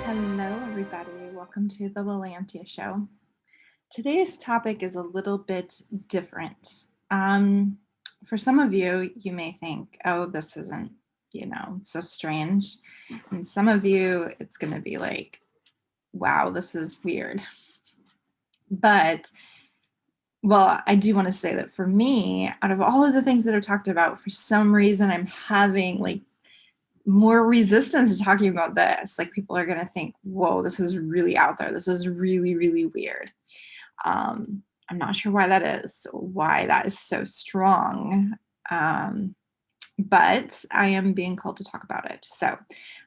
Hello, everybody. Welcome to the Lalantia Show. Today's topic is a little bit different. For some of you, you may think, oh, this isn't, so strange. And some of you, it's going to be like, wow, this is weird. But, well, I do want to say that for me, out of all of the things that I've talked about, for some reason, I'm having like more resistance to talking about this. Like people are going to think, whoa, this is really out there. This is really, really weird. I'm not sure why that is, why that is so strong. But I am being called to talk about it. So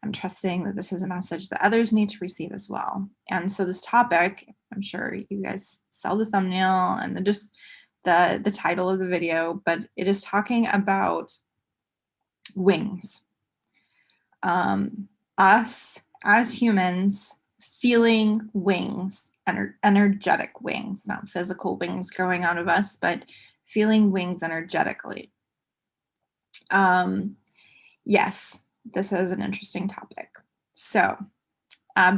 I'm trusting that this is a message that others need to receive as well. And so this topic, I'm sure you guys saw the thumbnail and just the title of the video, but it is talking about wings. Us as humans feeling wings, energetic wings, not physical wings growing out of us, but feeling wings energetically. Yes, this is an interesting topic. So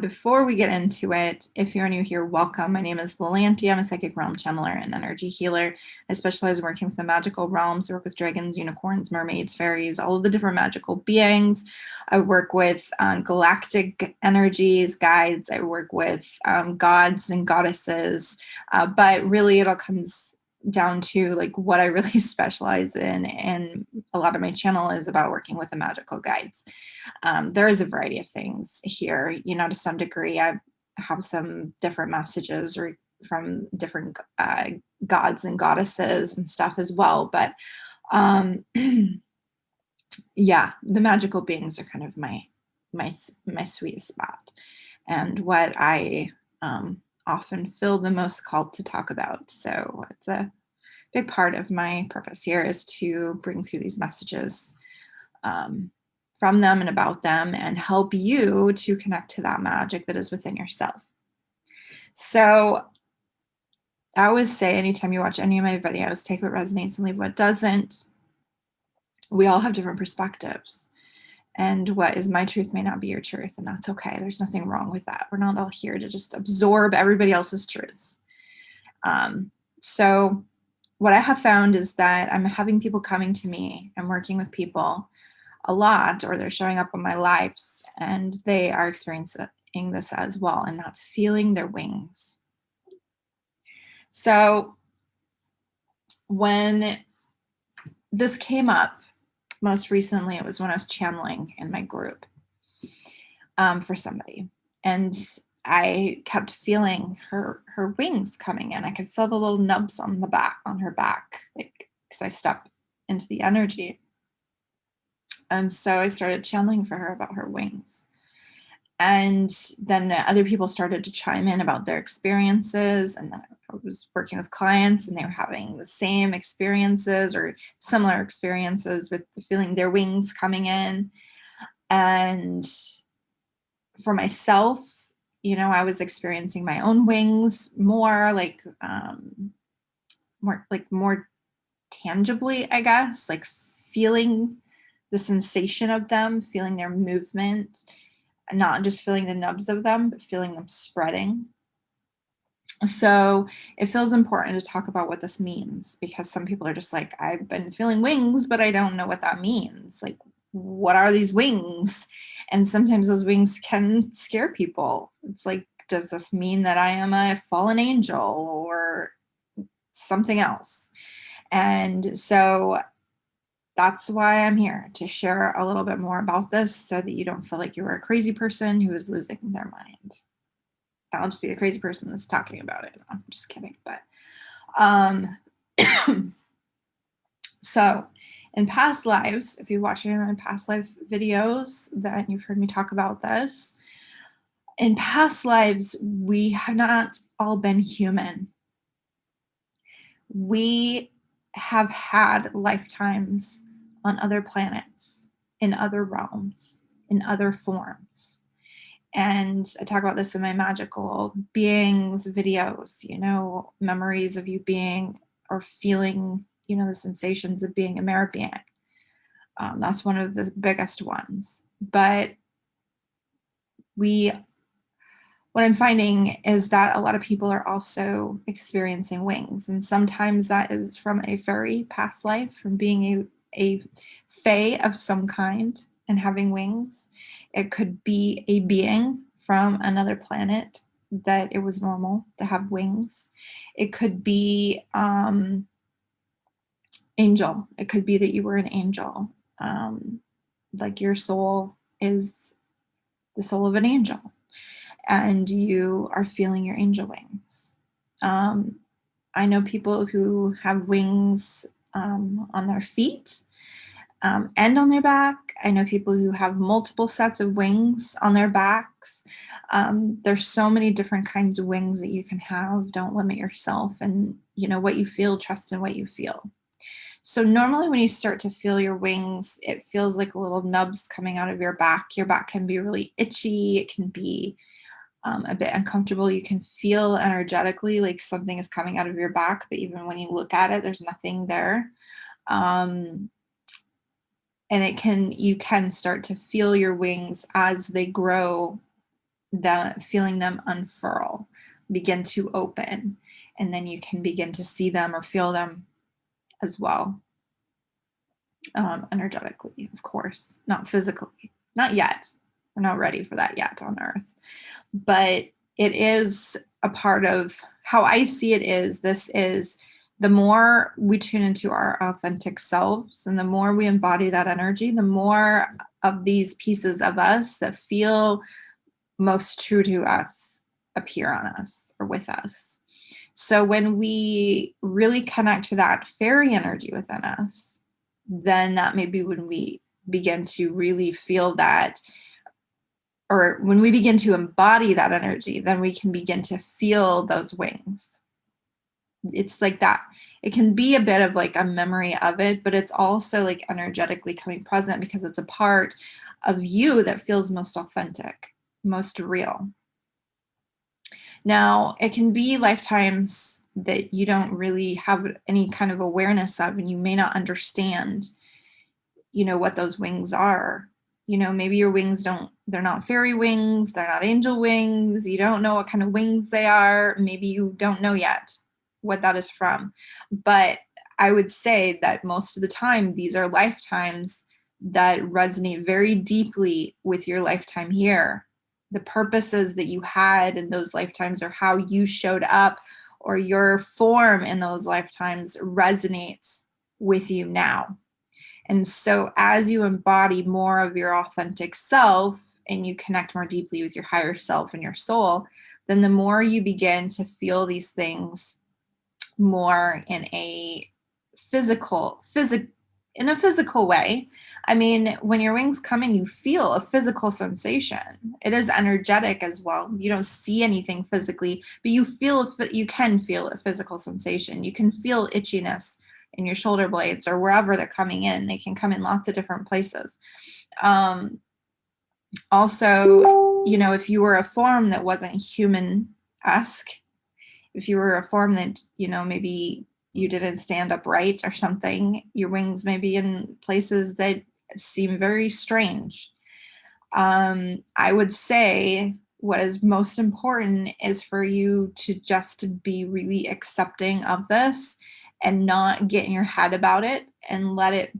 before we get into it, if you're new here, welcome. My name is Lalantia. I'm a psychic realm channeler and energy healer. I specialize in working with the magical realms. I work with dragons, unicorns, mermaids, fairies, all of the different magical beings. I work with galactic energies, guides. I work with gods and goddesses. But really, it all comes down to like what I really specialize in, and a lot of my channel is about working with the magical guides. There is a variety of things here, to some degree. I have some different messages from different gods and goddesses and stuff as well, but yeah, the magical beings are kind of my sweet spot, and what I often feel the most called to talk about. So it's a big part of my purpose here is to bring through these messages from them and about them and help you to connect to that magic that is within yourself. So I always say, anytime you watch any of my videos, take what resonates and leave what doesn't. We all have different perspectives. And what is my truth may not be your truth, and that's okay. There's nothing wrong with that. We're not all here to just absorb everybody else's truths. So what I have found is that I'm having people coming to me. I'm working with people a lot, or they're showing up on my lives, and they are experiencing this as well, and that's feeling their wings. So when this came up, most recently, it was when I was channeling in my group for somebody, and I kept feeling her wings coming in. I could feel the little nubs on her back, like because I stepped into the energy. And so I started channeling for her about her wings. And then other people started to chime in about their experiences. And then I was working with clients and they were having the same experiences or similar experiences with the feeling their wings coming in. And for myself, I was experiencing my own wings more more tangibly, I guess, like feeling the sensation of them, feeling their movement, not just feeling the nubs of them, but feeling them spreading. So it feels important to talk about what this means, because some people are just like, I've been feeling wings, but I don't know what that means. Like, what are these wings? And sometimes those wings can scare people. It's like, does this mean that I am a fallen angel or something else? And so that's why I'm here, to share a little bit more about this so that you don't feel like you're a crazy person who is losing their mind. I'll just be the crazy person that's talking about it. I'm just kidding. But so in past lives, if you watch any of my past life videos, that you've heard me talk about this. In past lives, we have not all been human. We have had lifetimes on other planets, in other realms, in other forms. And I talk about this in my magical beings videos, memories of you being or feeling, the sensations of being a mirror being. That's one of the biggest ones. But we what I'm finding is that a lot of people are also experiencing wings. And sometimes that is from a fairy past life, from being a fae of some kind and having wings. It could be a being from another planet that it was normal to have wings. It could be angel. It could be that you were an angel. Like your soul is the soul of an angel, and you are feeling your angel wings. I know people who have wings on their feet and on their back. I know people who have multiple sets of wings on their backs. There's so many different kinds of wings that you can have. Don't limit yourself, and what you feel, trust in what you feel. So normally when you start to feel your wings, it feels like little nubs coming out of your back. Your back can be really itchy. It can be a bit uncomfortable. You can feel energetically like something is coming out of your back, but even when you look at it, there's nothing there. And you can start to feel your wings as they grow, feeling them unfurl, begin to open, and then you can begin to see them or feel them as well. Energetically, of course, not physically, not yet. We're not ready for that yet on Earth, but it is a part of how I see it. This is the more we tune into our authentic selves and the more we embody that energy, the more of these pieces of us that feel most true to us appear on us or with us. So when we really connect to that fairy energy within us, then that may be when we begin to really feel that, or when we begin to embody that energy, then we can begin to feel those wings. It's like that. It can be a bit of like a memory of it, but it's also like energetically coming present because it's a part of you that feels most authentic, most real. Now, it can be lifetimes that you don't really have any kind of awareness of, and you may not understand, what those wings are. Maybe your wings they're not fairy wings, they're not angel wings, you don't know what kind of wings they are. Maybe you don't know yet what that is from. But I would say that most of the time, these are lifetimes that resonate very deeply with your lifetime here. The purposes that you had in those lifetimes, or how you showed up, or your form in those lifetimes resonates with you now. And so as you embody more of your authentic self and you connect more deeply with your higher self and your soul, then the more you begin to feel these things more in a physical way. I mean, when your wings come in, you feel a physical sensation. It is energetic as well. You don't see anything physically, but you can feel a physical sensation. You can feel itchiness in your shoulder blades or wherever they're coming in. They can come in lots of different places. Also, if you were a form that wasn't human-esque, if you were a form that, maybe you didn't stand upright or something, your wings may be in places that seem very strange. I would say what is most important is for you to just be really accepting of this and not get in your head about it and let it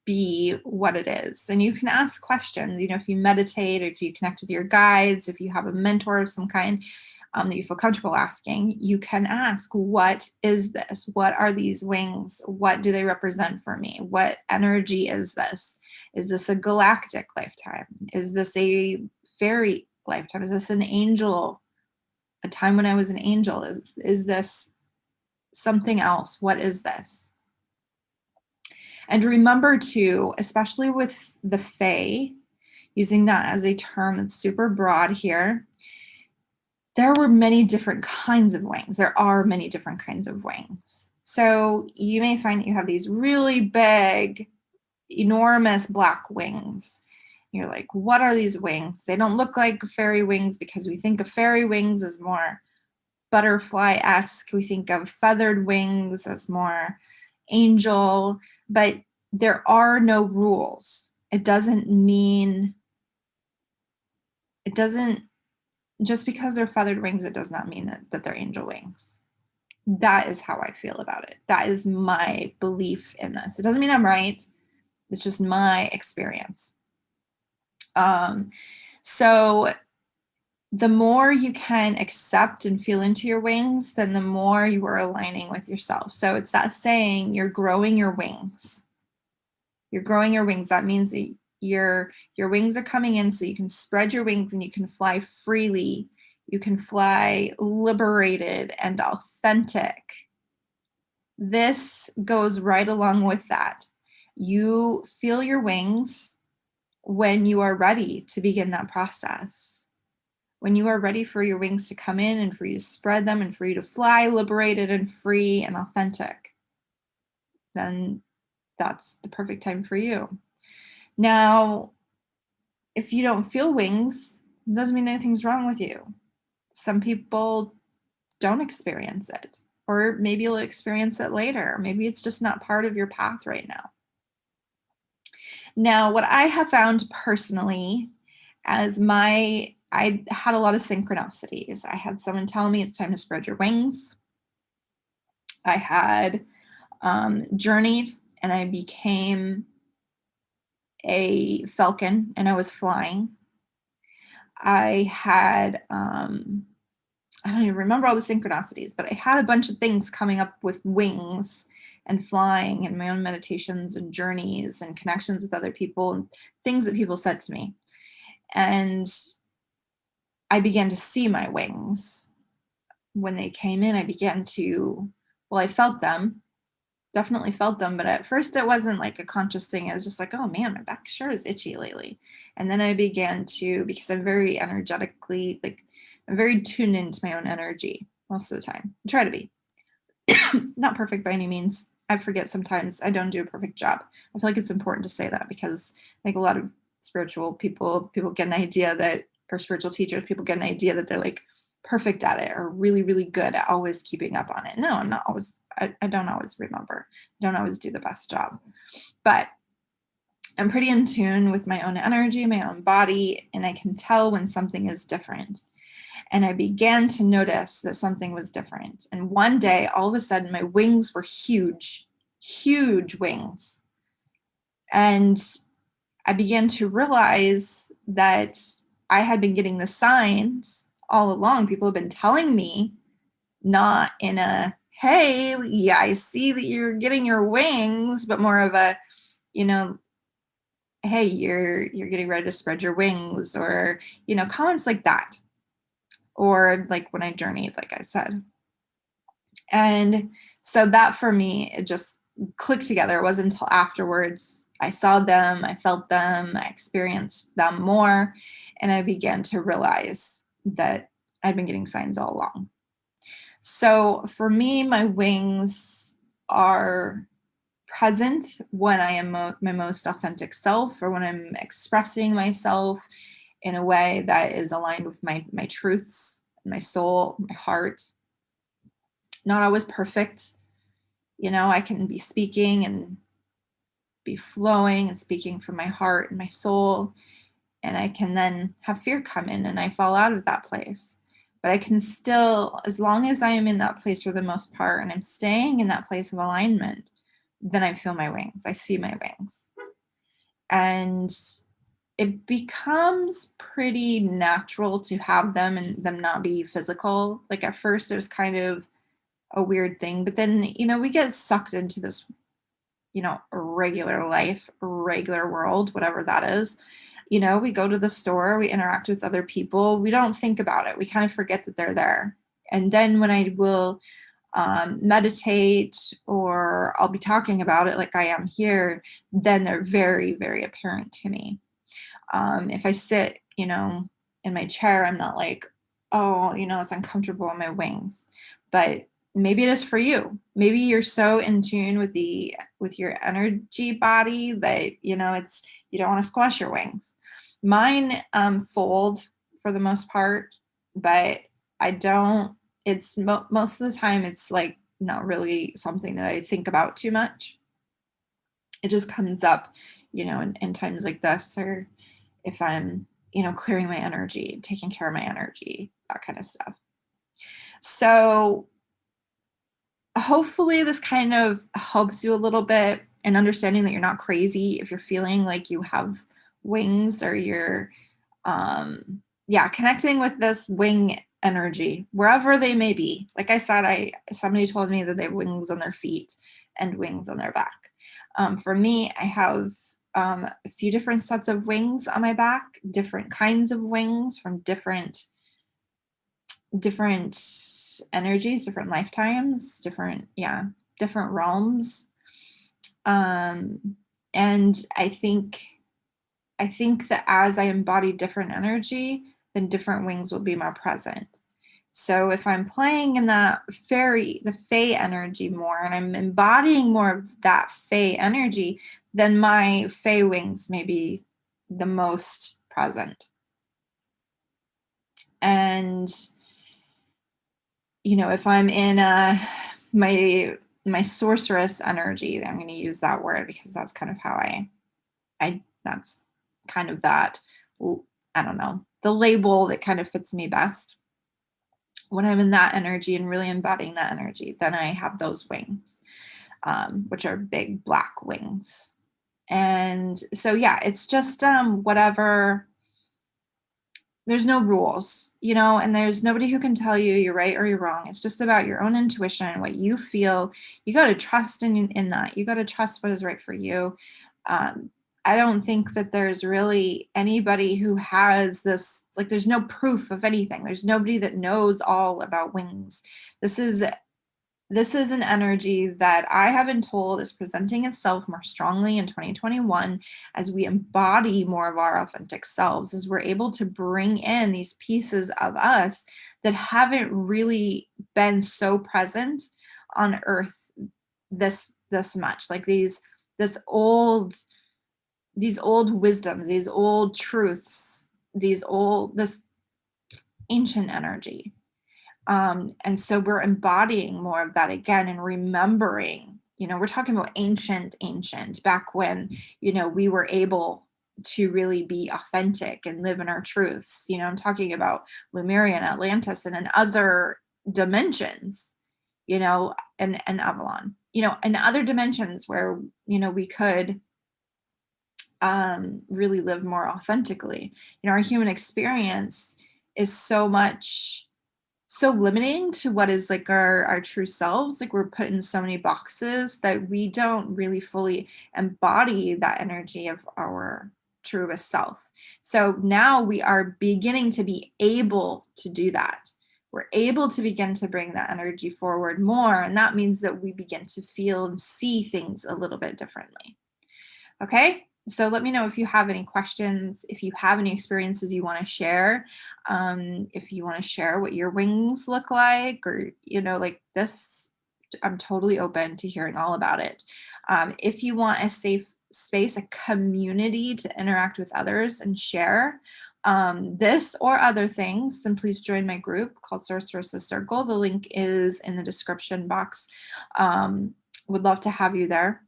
be what it is. And you can ask questions, if you meditate, if you connect with your guides, if you have a mentor of some kind, that you feel comfortable asking, you can ask, what is this? What are these wings? What do they represent for me? What energy is this? Is this a galactic lifetime? Is this a fairy lifetime? Is this an angel? A time when I was an angel? Is this something else? What is this? And remember too, especially with the fae, using that as a term that's super broad here, there were many different kinds of wings. There are many different kinds of wings. So you may find that you have these really big, enormous black wings. You're like, what are these wings? They don't look like fairy wings because we think of fairy wings as more butterfly-esque. We think of feathered wings as more angel, but there are no rules. It doesn't Just because they're feathered wings, it does not mean that they're angel wings. That is how I feel about it. That is my belief in this. It doesn't mean I'm right. It's just my experience. So the more you can accept and feel into your wings, then the more you are aligning with yourself. So it's that saying, you're growing your wings. You're growing your wings. That means that your wings are coming in so you can spread your wings and you can fly freely. You can fly liberated and authentic. This goes right along with that. You feel your wings when you are ready to begin that process. When you are ready for your wings to come in and for you to spread them and for you to fly liberated and free and authentic, then that's the perfect time for you. Now, if you don't feel wings, it doesn't mean anything's wrong with you. Some people don't experience it, or maybe you'll experience it later. Maybe it's just not part of your path right now. Now, what I have found personally as I had a lot of synchronicities. I had someone tell me it's time to spread your wings. I had journeyed and I became a falcon and I was flying. I had, I don't even remember all the synchronicities, but I had a bunch of things coming up with wings and flying and my own meditations and journeys and connections with other people and things that people said to me. And I began to see my wings. When they came in, I began to, well, I felt them, definitely felt them. But at first it wasn't like a conscious thing. I was just like, oh man, my back sure is itchy lately. And then I began to, because I'm very energetically, like I'm very tuned into my own energy most of the time. I try to be. Not perfect by any means. I forget sometimes I don't do a perfect job. I feel like it's important to say that because like a lot of spiritual people get an idea that, or spiritual teachers, people get an idea that they're like perfect at it or really, really good at always keeping up on it. No, I'm not always, I don't always remember. I don't always do the best job. But I'm pretty in tune with my own energy, my own body, and I can tell when something is different. And I began to notice that something was different. And one day, all of a sudden, my wings were huge, huge wings. And I began to realize that I had been getting the signs all along. People have been telling me, not in a, hey, yeah, I see that you're getting your wings, but more of a, you know, hey, you're getting ready to spread your wings, or, you know, comments like that. Or like when I journeyed, like I said. And so that for me, it just clicked together. It wasn't until afterwards I saw them, I felt them, I experienced them more, and I began to realize that I'd been getting signs all along. So for me, my wings are present when I am my most authentic self, or when I'm expressing myself in a way that is aligned with my truths, my soul, my heart. Not always perfect. You know, I can be speaking and be flowing and speaking from my heart and my soul, and I can then have fear come in and I fall out of that place. But I can still, as long as I am in that place for the most part and I'm staying in that place of alignment, then I feel my wings. I see my wings. And it becomes pretty natural to have them and them not be physical. Like at first it was kind of a weird thing, but then, you know, we get sucked into this, you know, regular life, regular world, whatever that is. You know, we go to the store, we interact with other people, we don't think about it. We kind of forget that they're there. And then when I will meditate, or I'll be talking about it like I am here, then they're very, very apparent to me. If I sit, you know, in my chair, I'm not like, oh, you know, it's uncomfortable on my wings. But maybe it is for you. Maybe you're so in tune with your energy body that, you know, it's, you don't want to squash your wings. Mine fold for the most part, but I don't, it's most of the time it's like not really something that I think about too much. It just comes up, you know, in times like this, or if I'm, clearing my energy, taking care of my energy, that kind of stuff. So hopefully this kind of helps you a little bit in understanding that you're not crazy if you're feeling like you have wings, or you're connecting with this wing energy wherever they may be. Like I said, somebody told me that they have wings on their feet and wings on their back. For me, I have a few different sets of wings on my back, different kinds of wings from different energies, different lifetimes, different realms. And I think that as I embody different energy, then different wings will be more present. So if I'm playing in the Fae energy more, and I'm embodying more of that Fae energy, then my Fae wings may be the most present. And if I'm in my sorceress energy, I'm going to use that word because that's kind of how that's kind of that, I don't know, the label that kind of fits me best. When I'm in that energy and really embodying that energy, then I have those wings, which are big black wings. And so, it's just whatever. There's no rules, and there's nobody who can tell you you're right or you're wrong. It's just about your own intuition, what you feel. You got to trust in that. You got to trust what is right for you. I don't think that there's really anybody who has this, like, there's no proof of anything. There's nobody that knows all about wings. This is an energy that I have been told is presenting itself more strongly in 2021 as we embody more of our authentic selves, as we're able to bring in these pieces of us that haven't really been so present on Earth this much. Like these old wisdoms, these old truths, this ancient energy. And so we're embodying more of that again and remembering, we're talking about ancient, back when, we were able to really be authentic and live in our truths. I'm talking about Lemuria and Atlantis and in other dimensions, and Avalon, in other dimensions where, we could really live more authentically. Our human experience is so limiting to what is like our true selves. Like we're put in so many boxes that we don't really fully embody that energy of our truest self. So now we are beginning to be able to do that. We're able to begin to bring that energy forward more. And that means that we begin to feel and see things a little bit differently. Okay. So let me know if you have any questions, if you have any experiences you want to share, if you want to share what your wings look like, or, like this, I'm totally open to hearing all about it. If you want a safe space, a community to interact with others and share this or other things, then please join my group called Sorceress' Circle. The link is in the description box. Would love to have you there.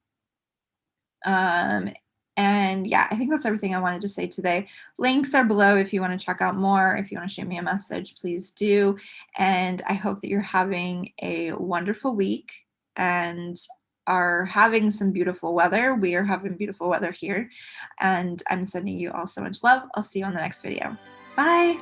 And I think that's everything I wanted to say today. Links are below if you want to check out more. If you want to shoot me a message, please do. And I hope that you're having a wonderful week and are having some beautiful weather. We are having beautiful weather here. And I'm sending you all so much love. I'll see you on the next video. Bye.